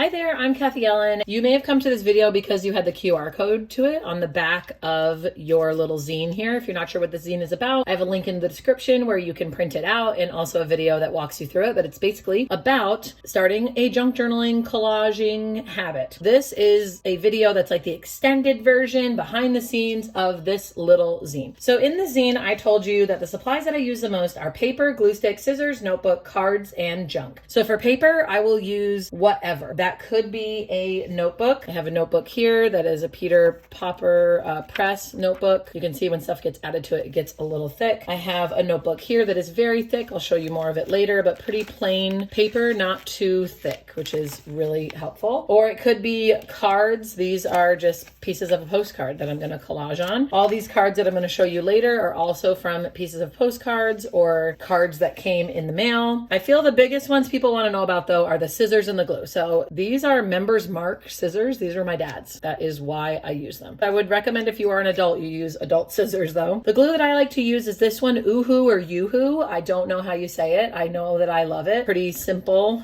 Hi there, I'm Kathy Ellen. You may have come to this video because you had the QR code to it on the back of your little zine here. If you're not sure what the zine is about, I have a link in the description where you can print it out and also a video that walks you through it. But it's basically about starting a junk journaling, collaging habit. This is a video that's like the extended version behind the scenes of this little zine. So in the zine, I told you that the supplies that I use the most are paper, glue stick, scissors, notebook, cards, and junk. So for paper, I will use whatever. That could be a notebook. I have a notebook here that is a Peter Popper press notebook. You can see when stuff gets added to it, it gets a little thick. I have a notebook here that is very thick. I'll show you more of it later, but pretty plain paper, not too thick, which is really helpful. Or it could be cards. These are just pieces of a postcard that I'm going to collage on. All these cards that I'm going to show you later are also from pieces of postcards or cards that came in the mail. I feel the biggest ones people want to know about though are the scissors and the glue. So these are Members Mark scissors. These are my dad's. That is why I use them. I would recommend if you are an adult, you use adult scissors though. The glue that I like to use is this one, Oohoo or Yoo-hoo. I don't know how you say it. I know that I love it. Pretty simple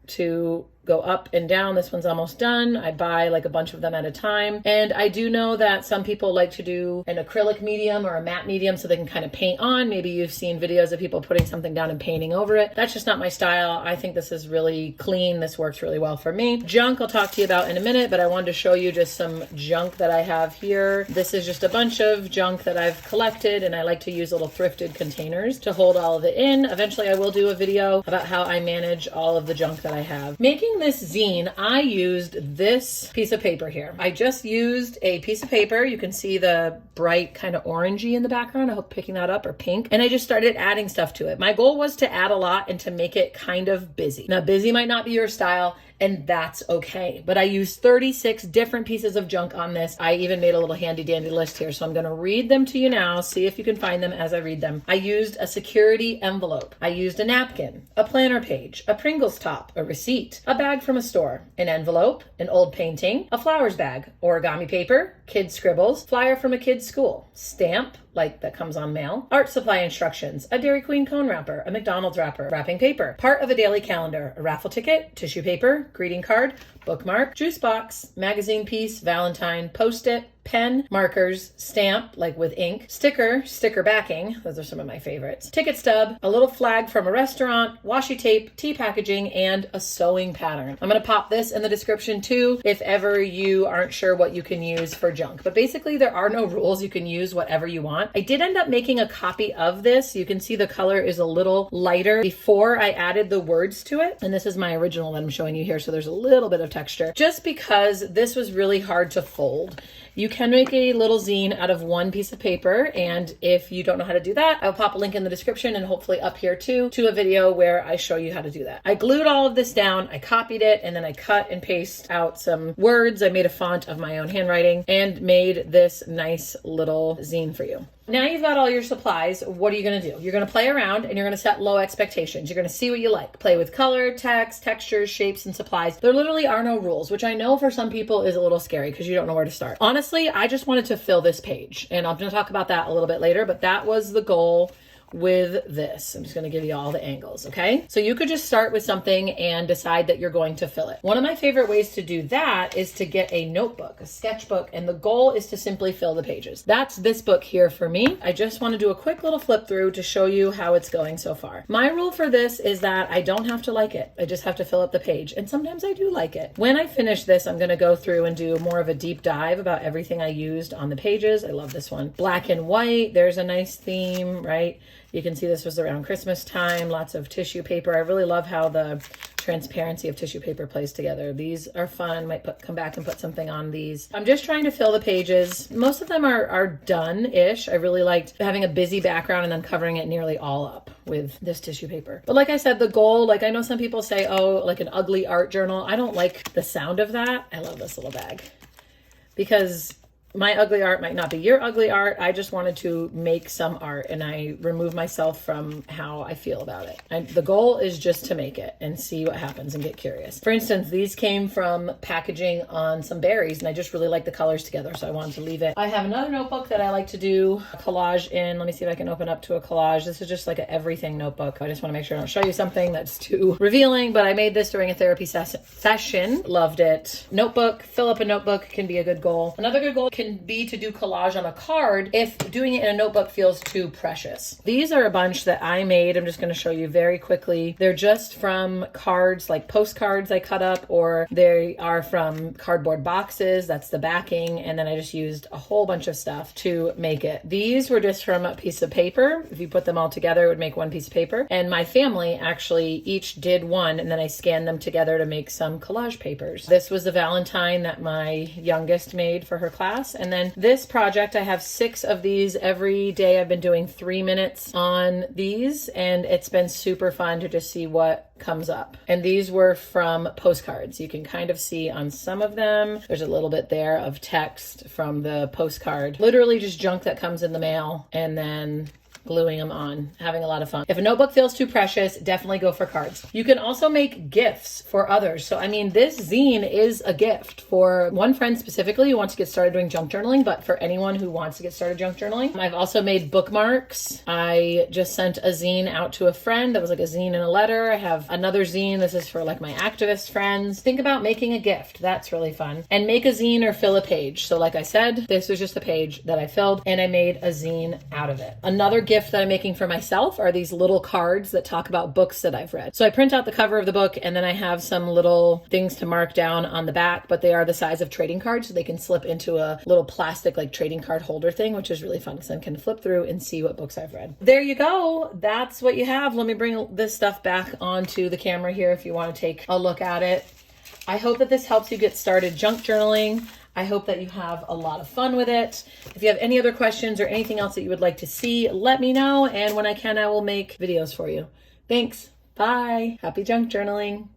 to go up and down. This one's almost done. I buy like a bunch of them at a time. And I do know that some people like to do an acrylic medium or a matte medium so they can kind of paint on. Maybe you've seen videos of people putting something down and painting over it. That's just not my style. I think this is really clean. This works really well for me. Junk I'll talk to you about in a minute, but I wanted to show you just some junk that I have here. This is just a bunch of junk that I've collected, and I like to use little thrifted containers to hold all of it in. Eventually I will do a video about how I manage all of the junk that I have. Making this zine, I used this piece of paper here. I just used a piece of paper. You can see the bright kind of orangey in the background. I hope picking that up, or pink. And I just started adding stuff to it. My goal was to add a lot and to make it kind of busy. Now, busy might not be your style, and that's okay. But I used 36 different pieces of junk on this. I even made a little handy dandy list here. So I'm gonna read them to you now. See if you can find them as I read them. I used a security envelope. I used a napkin, a planner page, a Pringles top, a receipt, a bag from a store, an envelope, an old painting, a flowers bag, origami paper, kids scribbles, flyer from a kid's school, stamp, like that comes on mail, art supply instructions, a Dairy Queen cone wrapper, a McDonald's wrapper, wrapping paper, part of a daily calendar, a raffle ticket, tissue paper, greeting card, bookmark, juice box, magazine piece, Valentine, Post-it, pen, markers, stamp, like with ink, sticker backing, those are some of my favorites, ticket stub, a little flag from a restaurant, washi tape, tea packaging, and a sewing pattern. I'm gonna pop this in the description too, if ever you aren't sure what you can use for junk. But basically there are no rules, you can use whatever you want. I did end up making a copy of this. You can see the color is a little lighter before I added the words to it. And this is my original that I'm showing you here, so there's a little bit of texture. Just because this was really hard to fold. You can make a little zine out of one piece of paper, and if you don't know how to do that, I'll pop a link in the description and hopefully up here too to a video where I show you how to do that. I glued all of this down, I copied it, and then I cut and paste out some words. I made a font of my own handwriting and made this nice little zine for you. Now you've got all your supplies, what are you gonna do? You're gonna play around and you're gonna set low expectations. You're gonna see what you like. Play with color, text, textures, shapes, and supplies. There literally are no rules, which I know for some people is a little scary because you don't know where to start. Honestly, I just wanted to fill this page, and I'm gonna talk about that a little bit later, but that was the goal with this. I'm just going to give you all the angles, okay? So you could just start with something and decide that you're going to fill it. One of my favorite ways to do that is to get a notebook, a sketchbook, and the goal is to simply fill the pages. That's this book here for me. I just want to do a quick little flip through to show you how it's going so far. My rule for this is that I don't have to like it. I just have to fill up the page, and sometimes I do like it. When I finish this, I'm going to go through and do more of a deep dive about everything I used on the pages. I love this one. Black and white, there's a nice theme, right? You can see this was around Christmas time, lots of tissue paper. I really love how the transparency of tissue paper plays together. These are fun. Might come back and put something on these. I'm just trying to fill the pages. Most of them are done-ish. I really liked having a busy background and then covering it nearly all up with this tissue paper. But like I said, the goal, like I know some people say, oh, like an ugly art journal. I don't like the sound of that. I love this little bag because My ugly art might not be your ugly art. I just wanted to make some art, and I remove myself from how I feel about it. And the goal is just to make it and see what happens and get curious. For instance, these came from packaging on some berries, and I just really like the colors together, so I wanted to leave it. I have another notebook that I like to do a collage in. Let me see if I can open up to a collage. This is just like an everything notebook. I just want to make sure I don't show you something that's too revealing, but I made this during a therapy session. Loved it. Notebook, fill up a notebook can be a good goal. Another good goal can be to do collage on a card if doing it in a notebook feels too precious. These are a bunch that I made. I'm just going to show you very quickly. They're just from cards, like postcards I cut up, or they are from cardboard boxes. That's the backing. And then I just used a whole bunch of stuff to make it. These were just from a piece of paper. If you put them all together, it would make one piece of paper. And my family actually each did one, and then I scanned them together to make some collage papers. This was the Valentine that my youngest made for her class. And then this project, I have 6 of these every day. I've been doing 3 minutes on these, and it's been super fun to just see what comes up. And these were from postcards. You can kind of see on some of them, there's a little bit there of text from the postcard. Literally just junk that comes in the mail, and then gluing them on, having a lot of fun. If a notebook feels too precious, definitely go for cards. You can also make gifts for others. So, I mean, this zine is a gift for one friend specifically who wants to get started doing junk journaling, but for anyone who wants to get started junk journaling. I've also made bookmarks. I just sent a zine out to a friend that was like a zine and a letter. I have another zine. This is for like my activist friends. Think about making a gift. That's really fun. And make a zine or fill a page. So like I said, this was just a page that I filled, and I made a zine out of it. Another gift that I'm making for myself are these little cards that talk about books that I've read. So I print out the cover of the book, and then I have some little things to mark down on the back, but they are the size of trading cards, so they can slip into a little plastic like trading card holder thing, which is really fun because I can flip through and see what books I've read. There you go. That's what you have. Let me bring this stuff back onto the camera here if you want to take a look at it. I hope that this helps you get started junk journaling. I hope that you have a lot of fun with it. If you have any other questions or anything else that you would like to see, let me know. And when I can, I will make videos for you. Thanks. Bye. Happy junk journaling.